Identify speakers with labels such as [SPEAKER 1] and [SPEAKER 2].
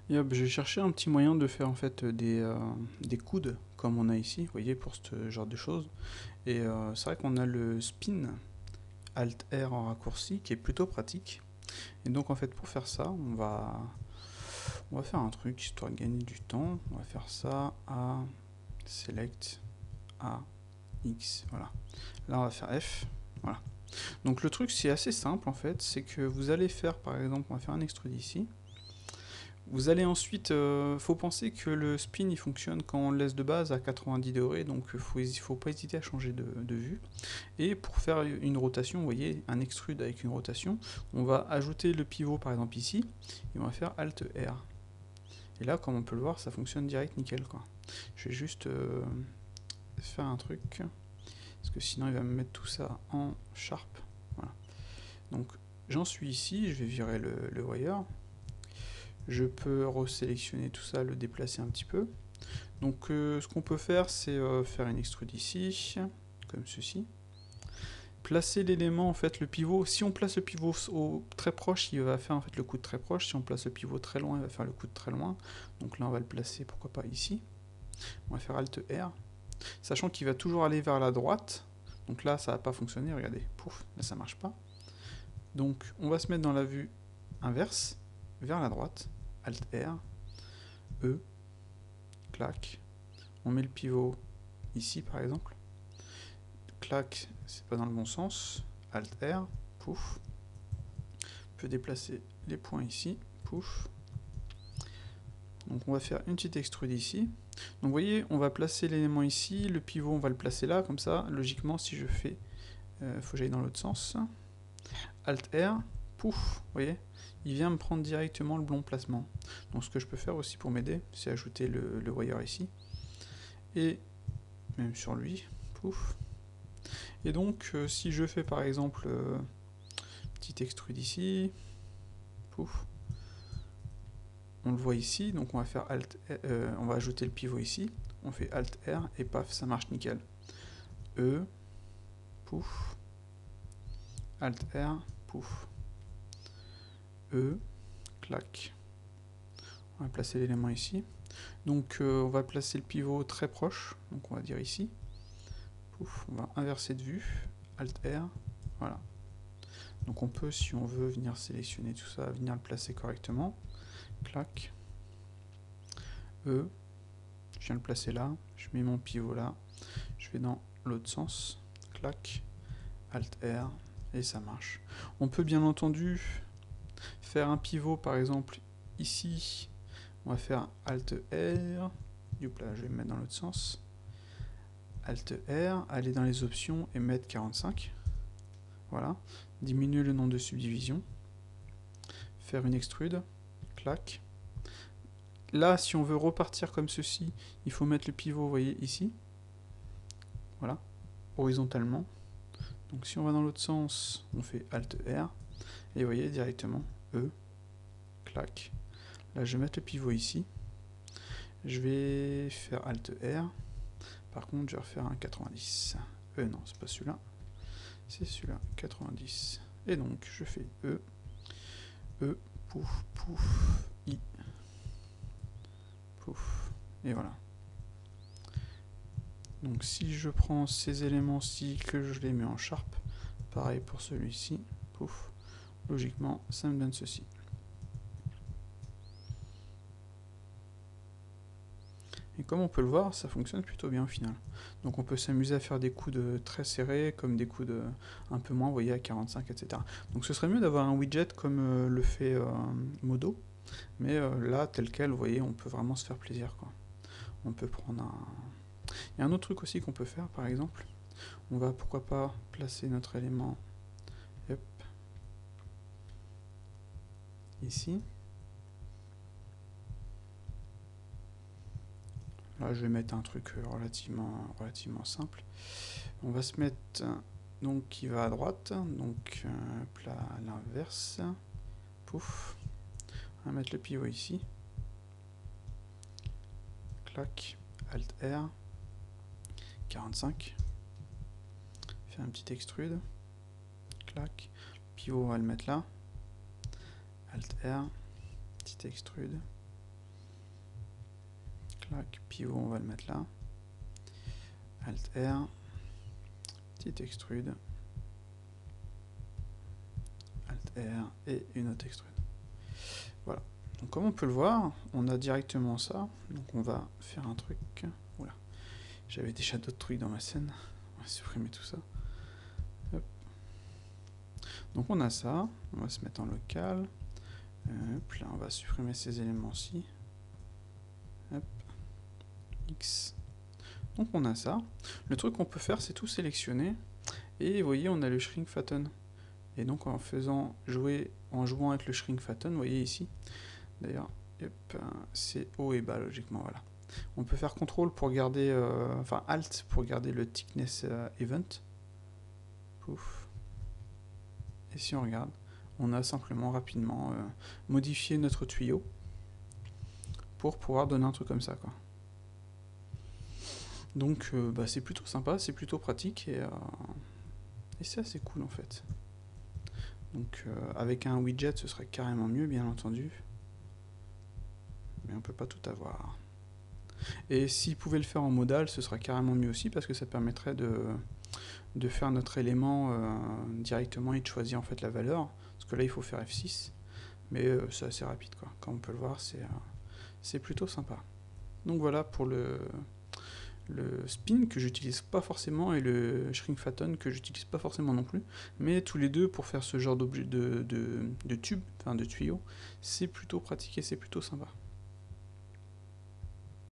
[SPEAKER 1] Et hop, j'ai cherché un petit moyen de faire en fait des coudes comme on a ici, vous voyez, pour ce genre de choses. Et c'est vrai qu'on a le spin Alt R en raccourci qui est plutôt pratique. Et donc en fait pour faire ça, on va faire un truc histoire de gagner du temps. On va faire ça à select A X, voilà. Là on va faire F, voilà. Donc le truc c'est assez simple en fait, c'est que vous allez faire par exemple, on va faire un extrude ici. Vous allez ensuite, faut penser que le spin il fonctionne quand on le laisse de base à 90 degrés, donc faut pas hésiter à changer de vue. Et pour faire une rotation, vous voyez, un extrude avec une rotation, on va ajouter le pivot par exemple ici, et on va faire Alt R. Et là, comme on peut le voir, ça fonctionne direct nickel, quoi. Je vais juste faire un truc, parce que sinon il va me mettre tout ça en Sharp. Voilà. Donc j'en suis ici, je vais virer le wire. Je peux resélectionner tout ça, le déplacer un petit peu. Donc ce qu'on peut faire, c'est faire une extrude ici, comme ceci. Placer l'élément, en fait, le pivot. Si on place le pivot très proche, il va faire en fait le coup de très proche. Si on place le pivot très loin, il va faire le coup de très loin. Donc là, on va le placer, pourquoi pas ici. On va faire Alt R. Sachant qu'il va toujours aller vers la droite. Donc là, ça va pas fonctionner, regardez. Pouf, là, ça marche pas. Donc on va se mettre dans la vue inverse, vers la droite. Alt R. E. Clac. On met le pivot ici, par exemple. Clac, c'est pas dans le bon sens. Alt R. Pouf. On peut déplacer les points ici. Pouf. Donc on va faire une petite extrude ici. Donc vous voyez, on va placer l'élément ici, le pivot on va le placer là, comme ça, logiquement si je fais, faut que j'aille dans l'autre sens, Alt R, pouf, vous voyez, il vient me prendre directement le bon placement. Donc ce que je peux faire aussi pour m'aider, c'est ajouter le wire ici, et même sur lui, pouf. Et donc si je fais par exemple, petite extrude ici, pouf, on le voit ici, donc on va faire on va ajouter le pivot ici, on fait Alt R et paf, ça marche nickel. E, pouf, Alt R, pouf, E, clac. On va placer l'élément ici. Donc on va placer le pivot très proche, donc on va dire ici. Pouf, on va inverser de vue, Alt R, voilà. Donc on peut, si on veut, venir sélectionner tout ça, venir le placer correctement. Clac. E, je viens le placer là, je mets mon pivot là, je vais dans l'autre sens, clac, Alt R, et ça marche. On peut bien entendu faire un pivot par exemple ici, on va faire Alt R, Youp là, je vais me mettre dans l'autre sens, Alt R, aller dans les options et mettre 45, voilà, diminuer le nombre de subdivisions, faire une extrude, clac. Là, si on veut repartir comme ceci, il faut mettre le pivot, vous voyez, ici, voilà, horizontalement. Donc si on va dans l'autre sens, on fait Alt R, et vous voyez directement, E, clac. Là, je vais mettre le pivot ici. Je vais faire Alt R. Par contre, je vais refaire un 90. Non, c'est pas celui-là. C'est celui-là, 90. Et donc, je fais E, pouf, pouf, I, pouf. Et voilà. Donc, si je prends ces éléments-ci, que je les mets en Sharp, pareil pour celui-ci, pouf, logiquement, ça me donne ceci. Et comme on peut le voir, ça fonctionne plutôt bien au final. Donc on peut s'amuser à faire des coudes très serrés, comme des coudes un peu moins, vous voyez, à 45, etc. Donc ce serait mieux d'avoir un widget comme le fait Modo, mais là, tel quel, vous voyez, on peut vraiment se faire plaisir, quoi. On peut prendre un... Il y a un autre truc aussi qu'on peut faire, par exemple. On va, pourquoi pas, placer notre élément hop, ici. Là, je vais mettre un truc relativement simple. On va se mettre donc qui va à droite, donc là à l'inverse. Pouf. On va mettre le pivot ici. Clac. Alt R. 45. Faire un petit extrude. Clac. Pivot, on va le mettre là. Alt R. Petit extrude. Tac, pivot, on va le mettre là. Alt R. Petit extrude. Alt R et une autre extrude. Voilà. Donc comme on peut le voir, on a directement ça. Donc on va faire un truc. Oula. J'avais déjà d'autres trucs dans ma scène. On va supprimer tout ça. Hop. Donc on a ça. On va se mettre en local. Hop, là on va supprimer ces éléments-ci. Hop. X. Donc on a ça. Le truc qu'on peut faire, c'est tout sélectionner. Et vous voyez, on a le shrink fatten. Et donc en jouant avec le shrink fatten, vous voyez ici, d'ailleurs, c'est haut et bas logiquement, voilà. On peut faire CTRL pour garder, enfin Alt pour garder le thickness event. Pouf. Et si on regarde, on a simplement rapidement modifié notre tuyau pour pouvoir donner un truc comme ça, quoi. Donc c'est plutôt sympa, c'est plutôt pratique et c'est assez cool en fait. Donc avec un widget ce serait carrément mieux bien entendu. Mais on peut pas tout avoir. Et s'il pouvait le faire en modal, ce sera carrément mieux aussi parce que ça permettrait de faire notre élément directement et de choisir en fait la valeur. Parce que là il faut faire F6. Mais c'est assez rapide quoi. Comme on peut le voir, c'est plutôt sympa. Donc voilà pour le spin que j'utilise pas forcément et le shrink fatten que j'utilise pas forcément non plus, mais tous les deux pour faire ce genre d'objet de tube, enfin de tuyau, c'est plutôt pratique et c'est plutôt sympa.